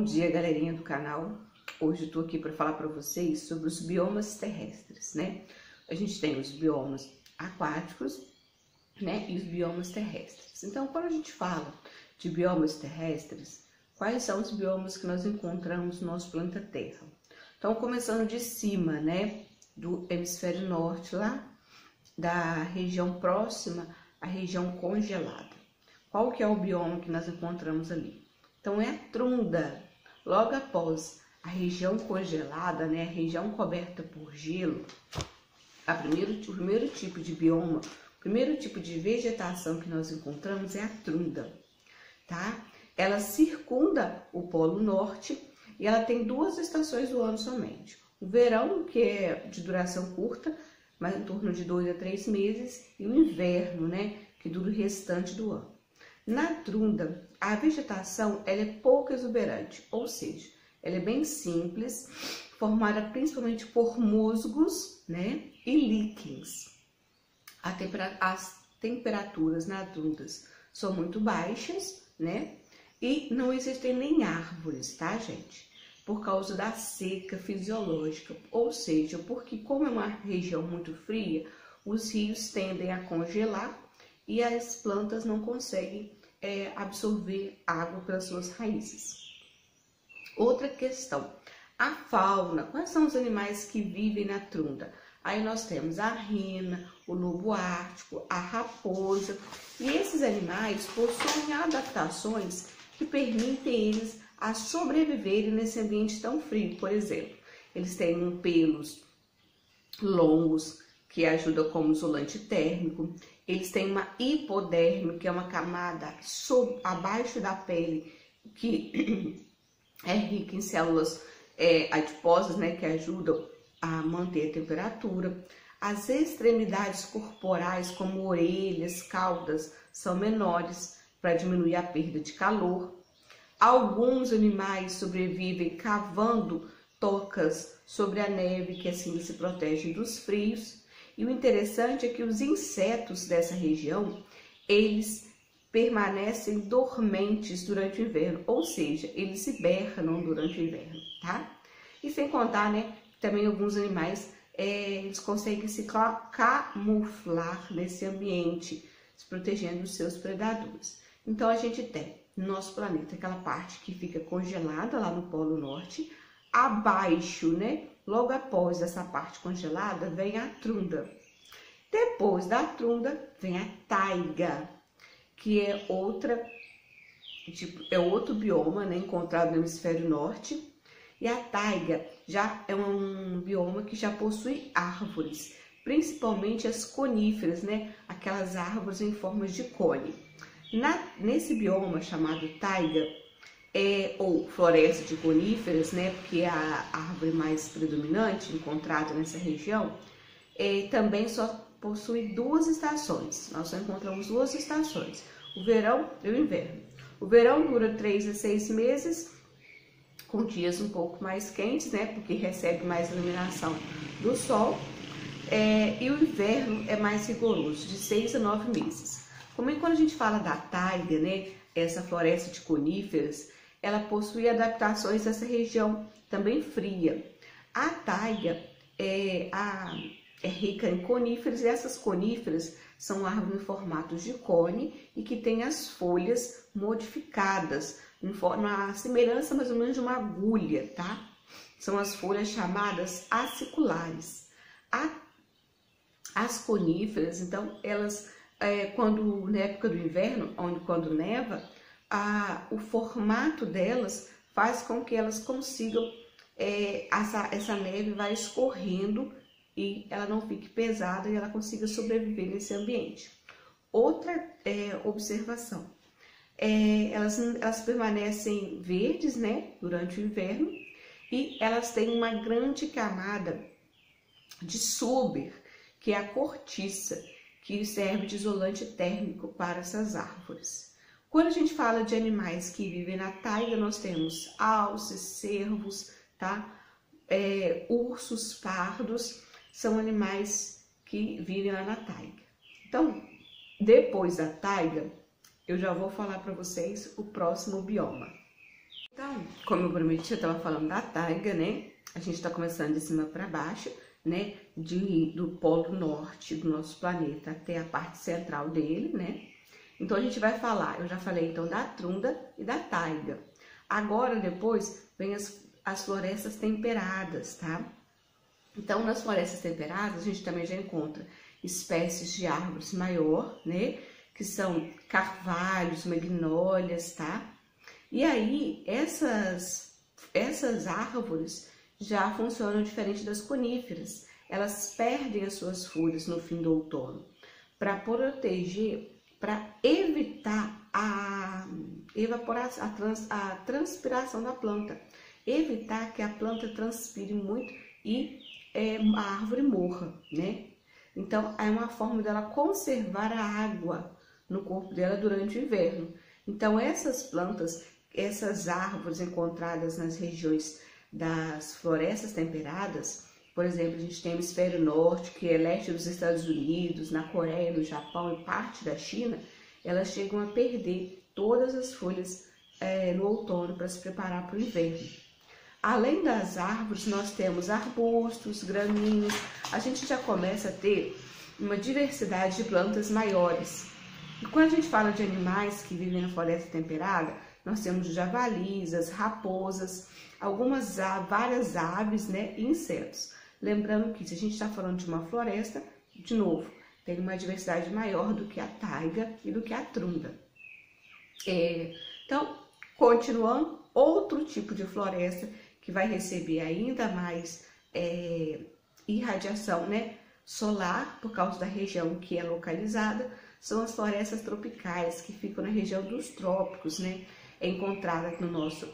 Bom dia, galerinha do canal. Hoje eu tô aqui para falar para vocês sobre os biomas terrestres, né? A gente tem os biomas aquáticos, né, e os biomas terrestres. Então, quando a gente fala de biomas terrestres, quais são os biomas que nós encontramos no nosso planeta Terra? Então, começando de cima, né, do hemisfério norte, lá da região próxima à região congelada. Qual que é o bioma que nós encontramos ali? Então, é a tundra. Logo após a região congelada, né, a região coberta por gelo, o primeiro tipo de bioma, o primeiro tipo de vegetação que nós encontramos é a tundra, tá? Ela circunda o Polo Norte e ela tem 2 estações do ano somente. O verão, que é de duração curta, mas em torno de 2 a 3 meses, e o inverno, né, que dura o restante do ano. Na tundra, a vegetação ela é pouco exuberante, ou seja, ela é bem simples, formada principalmente por musgos, né, e líquens. As temperaturas na tundra são muito baixas, né, e não existem nem árvores, tá, gente? Por causa da seca fisiológica, ou seja, porque como é uma região muito fria, os rios tendem a congelar e as plantas não conseguem absorver água pelas suas raízes. Outra questão, a fauna. Quais são os animais que vivem na tundra? Aí nós temos a rena, o lobo ártico, a raposa, e esses animais possuem adaptações que permitem eles a sobreviverem nesse ambiente tão frio. Por exemplo, eles têm pelos longos, que ajuda como isolante térmico. Eles têm uma hipoderme, que é uma camada abaixo da pele, que é rica em células adiposas, né, que ajudam a manter a temperatura. As extremidades corporais, como orelhas, caudas, são menores para diminuir a perda de calor. Alguns animais sobrevivem cavando tocas sobre a neve, que assim se protegem dos frios. E o interessante é que os insetos dessa região, eles permanecem dormentes durante o inverno, ou seja, eles hibernam durante o inverno, tá? E sem contar, né, também alguns animais, eles conseguem se camuflar nesse ambiente, se protegendo dos seus predadores. Então, a gente tem no nosso planeta aquela parte que fica congelada lá no Polo Norte. Abaixo, né, logo após essa parte congelada, vem a tundra. Depois da tundra, vem a taiga, que é outro bioma, né, encontrado no hemisfério norte. E a taiga já é um bioma que já possui árvores, principalmente as coníferas, né, aquelas árvores em formas de cone. Nesse bioma chamado taiga, ou floresta de coníferas, né, porque é a árvore mais predominante encontrada nessa região, também só possui 2 estações. Nós só encontramos 2 estações, o verão e o inverno. O verão dura 3 a 6 meses, com dias um pouco mais quentes, né, porque recebe mais iluminação do sol, e o inverno é mais rigoroso, de 6 a 9 meses. Como quando a gente fala da taiga, né, essa floresta de coníferas, ela possui adaptações nessa região também fria. A taiga é rica em coníferas, e essas coníferas são árvores em formato de cone e que têm as folhas modificadas, na semelhança mais ou menos de uma agulha, tá? São as folhas chamadas aciculares. As coníferas, então, elas, na época do inverno, quando neva, o formato delas faz com que elas consigam, essa neve vai escorrendo e ela não fique pesada e ela consiga sobreviver nesse ambiente. Outra observação, elas permanecem verdes, né, durante o inverno, e elas têm uma grande camada de suber, que é a cortiça, que serve de isolante térmico para essas árvores. Quando a gente fala de animais que vivem na taiga, nós temos alces, cervos, tá? Ursos pardos, são animais que vivem lá na taiga. Então, depois da taiga, eu já vou falar para vocês o próximo bioma. Então, como eu prometi, eu estava falando da taiga, né? A gente está começando de cima para baixo, né? Do polo norte do nosso planeta até a parte central dele, né? Então, a gente vai falar, eu já falei então da tundra e da taiga. Agora, depois, vem as florestas temperadas, tá? Então, nas florestas temperadas, a gente também já encontra espécies de árvores maior, né? Que são carvalhos, magnólias, tá? E aí, essas árvores já funcionam diferente das coníferas. Elas perdem as suas folhas no fim do outono para proteger, para evitar a evaporação, a transpiração da planta, evitar que a planta transpire muito e a árvore morra, né? Então, é uma forma dela conservar a água no corpo dela durante o inverno. Então, essas plantas, essas árvores encontradas nas regiões das florestas temperadas, por exemplo, a gente tem o hemisfério norte, que é leste dos Estados Unidos, na Coreia, no Japão e parte da China, elas chegam a perder todas as folhas no outono para se preparar para o inverno. Além das árvores, nós temos arbustos, gramíneas, a gente já começa a ter uma diversidade de plantas maiores. E quando a gente fala de animais que vivem na floresta temperada, nós temos javalis, as raposas, várias aves, né, e insetos. Lembrando que se a gente está falando de uma floresta, de novo, tem uma diversidade maior do que a taiga e do que a tundra. Então, continuando, outro tipo de floresta que vai receber ainda mais irradiação, né, solar, por causa da região que é localizada, são as florestas tropicais, que ficam na região dos trópicos, né, encontrada no nosso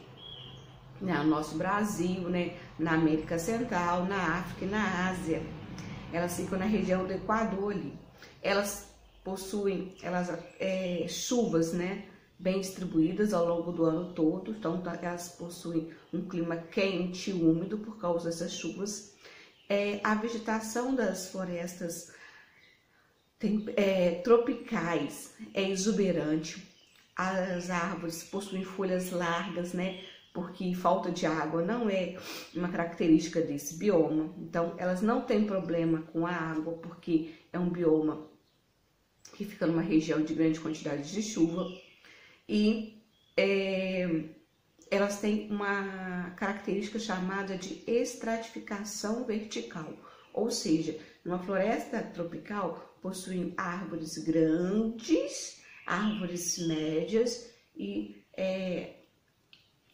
Brasil, né, na América Central, na África e na Ásia. Elas ficam na região do Equador ali. Elas possuem chuvas, né, bem distribuídas ao longo do ano todo, então elas possuem um clima quente e úmido por causa dessas chuvas. A vegetação das florestas tropicais é exuberante, as árvores possuem folhas largas, né, porque falta de água não é uma característica desse bioma, então elas não têm problema com a água, porque é um bioma que fica numa região de grande quantidade de chuva. E elas têm uma característica chamada de estratificação vertical, ou seja, numa floresta tropical possuem árvores grandes, árvores médias e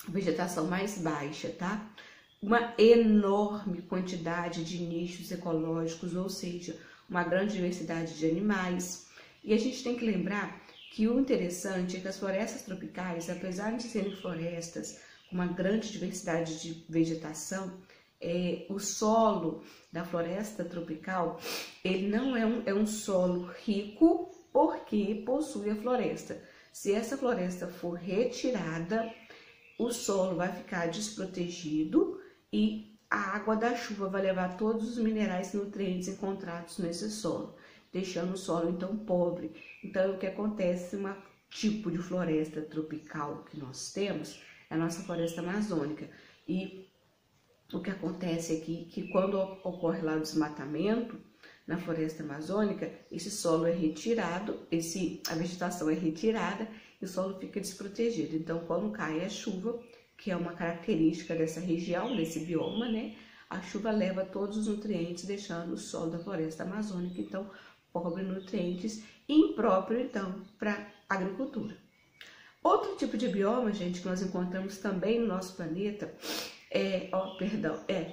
vegetação mais baixa, tá? Uma enorme quantidade de nichos ecológicos, ou seja, uma grande diversidade de animais. E a gente tem que lembrar que o interessante é que as florestas tropicais, apesar de serem florestas com uma grande diversidade de vegetação, o solo da floresta tropical, ele não é um solo rico porque possui a floresta. Se essa floresta for retirada, o solo vai ficar desprotegido e a água da chuva vai levar todos os minerais e nutrientes encontrados nesse solo, deixando o solo então pobre. Então, o que acontece, um tipo de floresta tropical que nós temos, é a nossa floresta amazônica. E o que acontece aqui, que quando ocorre lá o desmatamento na floresta amazônica, esse solo é retirado, a vegetação é retirada e o solo fica desprotegido. Então, quando cai a chuva, que é uma característica dessa região, desse bioma, né, a chuva leva todos os nutrientes, deixando o solo da floresta amazônica, então, pobre em nutrientes, impróprio, então, para a agricultura. Outro tipo de bioma, gente, que nós encontramos também no nosso planeta,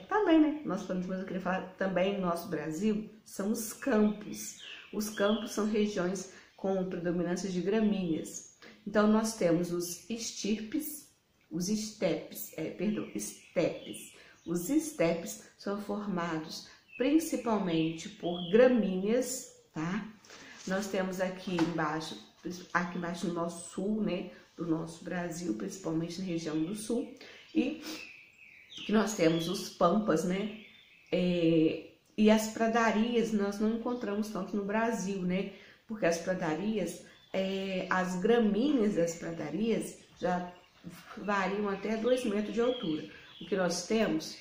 também, né, nosso planeta, mas eu queria falar também no nosso Brasil, são os campos. Os campos são regiões com predominância de gramíneas. Então, nós temos os estepes. Os estepes são formados principalmente por gramíneas, tá? Nós temos aqui embaixo no nosso sul, né, do nosso Brasil, principalmente na região do sul, e que nós temos os pampas, né, e as pradarias nós não encontramos tanto no Brasil, né, porque as pradarias, as gramíneas das pradarias já variam até 2 metros de altura. O que nós temos